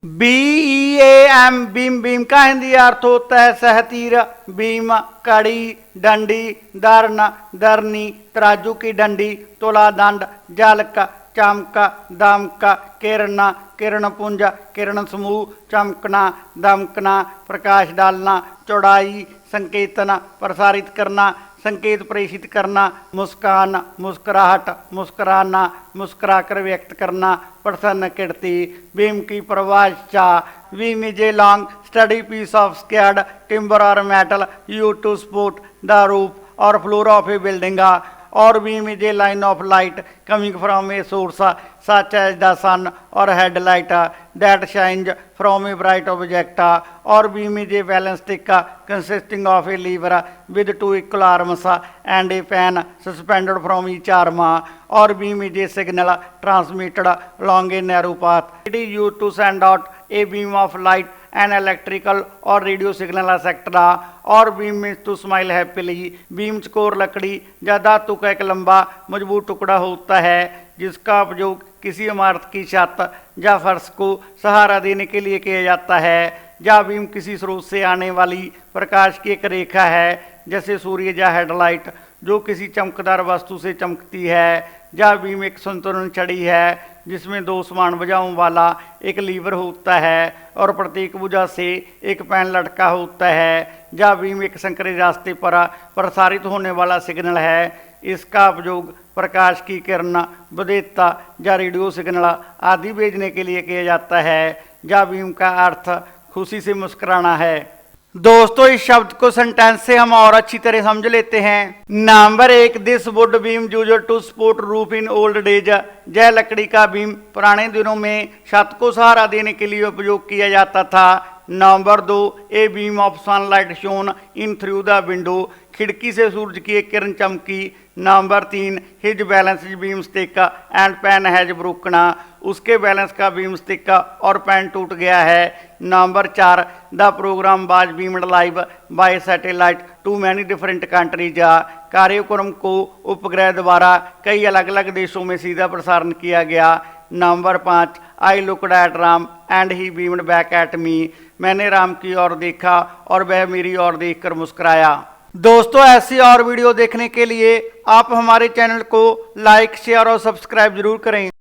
BEAM beam beam का हिंदी अर्थ होता है सहतीर, बीम कड़ी, डंडी, दर्न, दरनी, तराजू की डंडी, तुला दंड, जलक, चमक, दमक, किरण, किरण पुंज, किरण समूह, चमकना, दमकना, प्रकाश डालना, चौड़ाई, संकेतन, प्रसारित करना, संकेत प्रेषित करना, मुस्कान, मुस्कुराहट, मुस्कुराना, मुस्कुराकर व्यक्त करना, प्रसन्न कीर्ति। बीम की परिभाषा: beam is a long sturdy piece of squared timber or metal used to support the roof or floor of a building, or beam is a line of light coming from a source such as the sun or headlight that shines from a bright object, or beam is a balance stick consisting of a lever with two equal arms and a fan suspended from each arm, or beam is a signal transmitted along a narrow path. It is used to send out a beam of light, an electrical or radio signal etc, और beam में to smile happily. Beam चकोर लकड़ी या धातु का एक लंबा मजबूत टुकड़ा होता है जिसका उपयोग किसी इमारत की छत या फर्श को सहारा देने के लिए किया जाता है। या बीम किसी स्रोत से आने वाली प्रकाश की एक रेखा है जैसे सूर्य या हेडलाइट जो किसी चमकदार वस्तु से चमकती है। या बीम एक संतुलन छड़ी है जिसमें दो समान भुजाओं वाला एक लीवर होता है और प्रत्येक भुजा से एक पैन लटका होता है। या बीम एक संकरे रास्ते पर प्रसारित होने वाला सिग्नल है। इसका उपयोग प्रकाश की किरण, विद्युत या रेडियो सिग्नल आदि भेजने के लिए किया जाता है। या बीम का अर्थ खुशी से मुस्कुराना है। दोस्तों, इस शब्द को सेंटेंस से हम और अच्छी तरह समझ लेते हैं। Number 1, this wood beam used to support roof in old days. यह लकड़ी का बीम पुराने दिनों में छत को सहारा देने के लिए उपयोग किया जाता था। Number 2, a beam of sunlight shone in through the window. खिड़की से सूरज की एक किरण चमकी। Number 3, his balance beam stick and pen has broken. उसके बैलेंस का बीम स्टिक और पेन टूट गया है। Number 4, the programme was beamed live by satellite to many different countries. कार्यक्रम को उपग्रह द्वारा कई अलग अलग देशों में सीधा प्रसारण किया गया। Number 5, I looked at Ram and he beamed back at me. मैंने राम की ओर देखा और वह मेरी ओर देखकर मुस्कुराया। दोस्तों, ऐसी और वीडियो देखने के लिए आप हमारे चैनल को लाइक, शेयर और सब्सक्राइब जरूर करें।